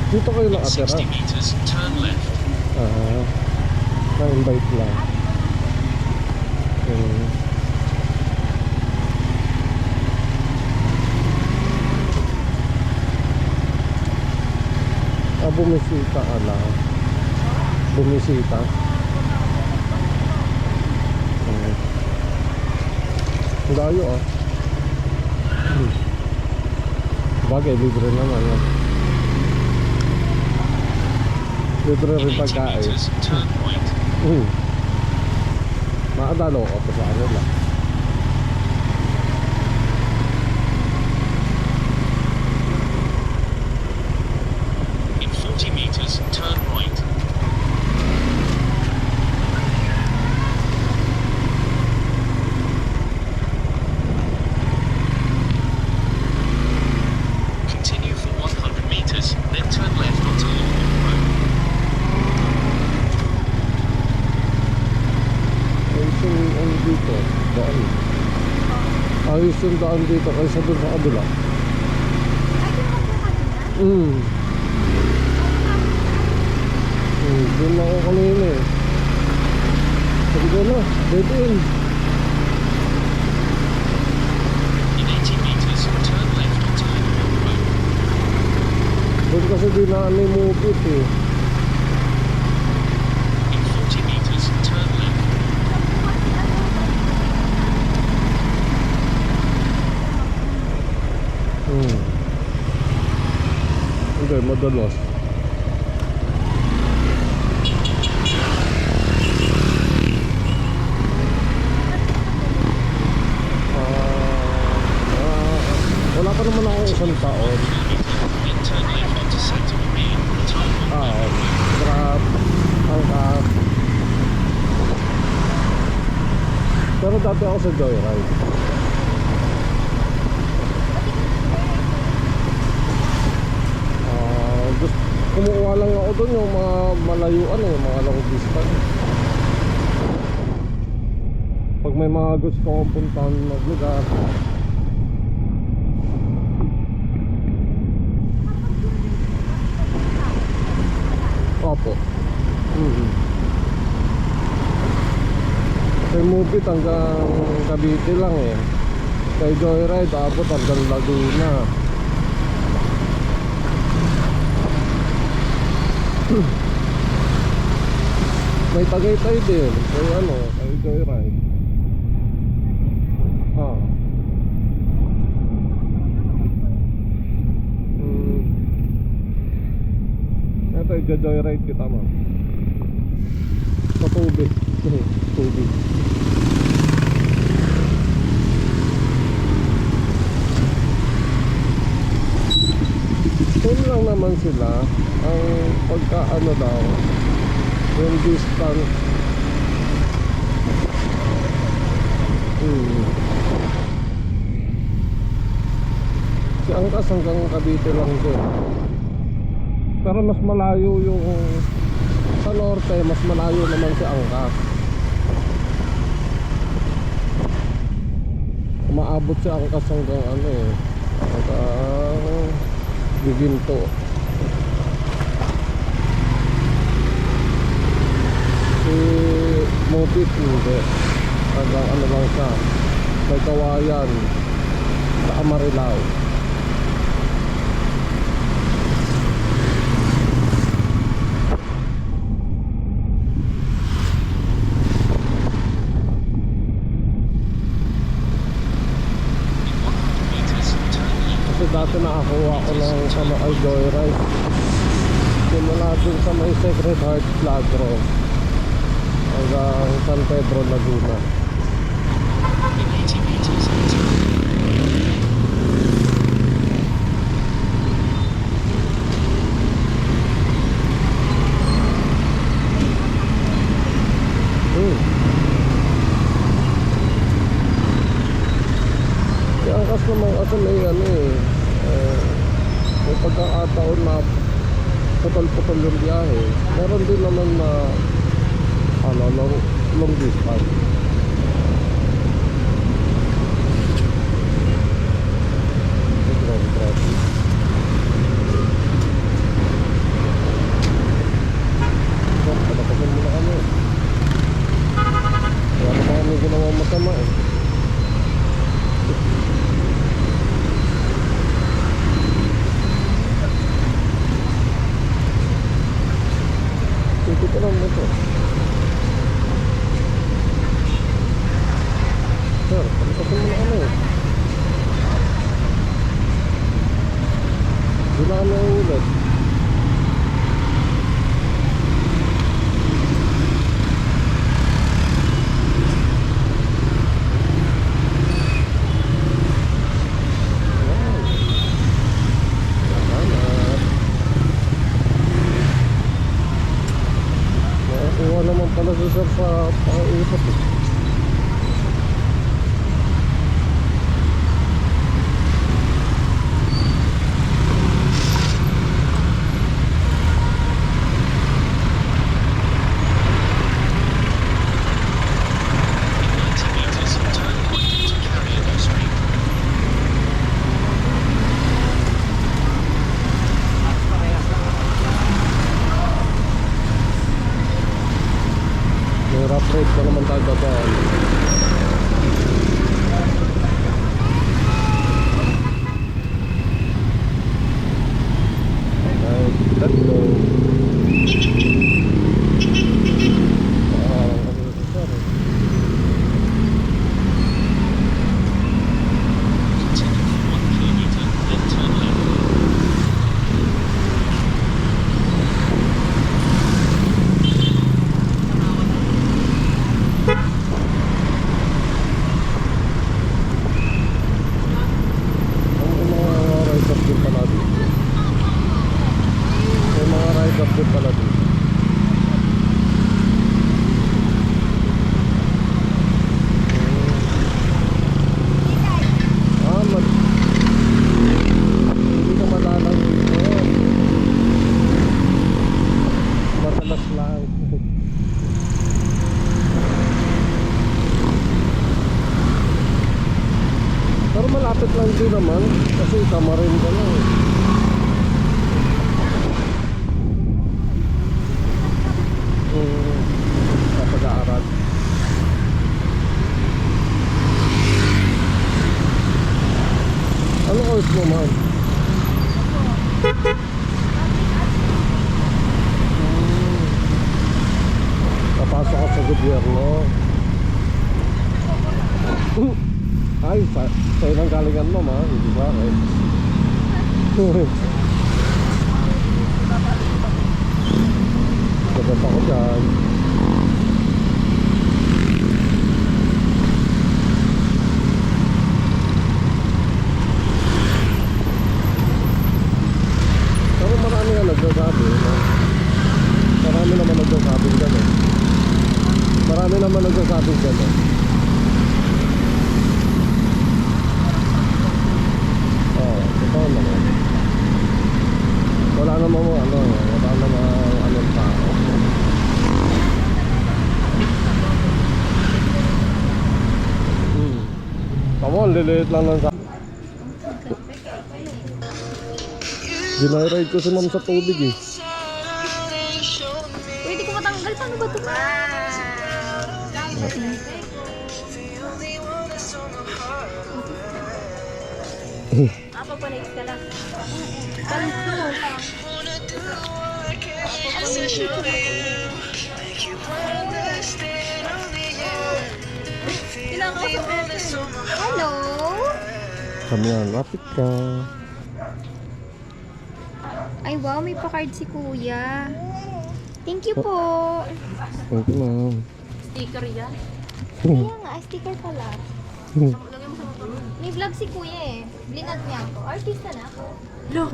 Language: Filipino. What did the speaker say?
Dito kayo nakatira? 60 meters, turn left. Na-invite lang. Okay. Bumisita ka lang. Bumisita. Ang layo ah. Bagay, libre naman yan. Libre rin 80 pagkain. meters, turn right. Maadalo ako pa sa ano lang. In 40 meters, turn right. Continue for 100 meters, then turn left onto Longwood Road. Ayos yung ano dito. Daan. Ayos yung daan dito kaysa doon sa kabila. Doon na ako kanina eh. Sabi ko na, dead end. In 80 meters, turn left onto Longwood Road. Doon kasi dinaan may mupit eh. In 40 meters, turn left. Hindi, madalas. Wala pa naman ako isang taon. Then turn left onto Santa Maria. Grab, angkas. Pero dati ako sa Joyride. Kumukuha lang ako doon yung mga malayuan eh, mga long distance. Pag may mga gusto kong puntahan ng lugar. Opo. Kay Mupit hanggang Cavite lang eh. Kay Joyride abot hanggang Laguna. May Tagaytay din. Kay ano, kay Joyride. Ito, i-joyride kita mo. Sa tubig. Tubig. Same lang naman sila. Ang pagka ano daw, yung distance. Si Angkas hanggang Cavite lang din. Pero mas malayo yung sa norte, mas malayo naman si Angkas. Umaabot si Angkas hanggang ano eh, hanggang Giginto. Si Mopit hindi, hanggang ano lang siya, may Kawayan sa Amarilao. Dati nakakuha ko ng ano ay Joyride. Simula dun sa may Sacred Heart Fladro hanggang San Pedro Laguna. In 80 meters, Si Angkas naman kasi may ano eh, may pagkakataon na putol-putol yung biyahe. Meron din naman na ano, long distance. Grabe. Wala kami ang ulit. Nakakuha naman pala si sir sa pang-usap eh. Meters, turn right onto Carrier Street. May rough rate pa naman tayo dadaan. Okay, let's go. Continue for 1 kilometer, then turn left. May mga ride-up din pala dito. May mga ride-up din pala dito. Hindi ka malalang dito. Madalas lang. Pero malapit lang din naman kasi Tamarin ka na eh. Kapag-aaral. Ano course mo, ma'am? Papasok ka sa gobyerno. Ay, sa'yo nang galingan mo, ma. Hindi ba? Okay. Sabat ako dyan. Pero marami nga nagsasabi, no? Marami naman nagsasabi gano'n. Marami naman nagsasabi gano'n. Oo, totoo naman. Wala namang wala namang anong tao. Come on, liliit lang sa... Ginay-ride ko si ma'am sa tubig eh. Pwede ko matanggal. Paano ba ito? Papalit ka lang. Palit ko. Hello? Kami yan, lapit ka. Ay wow, may pa-card si kuya. Thank you po. Thank you, ma'am. Sticker yan? Kaya nga, sticker pala. May vlog si kuya eh. Blinag niya ako. Artista na ako. Look!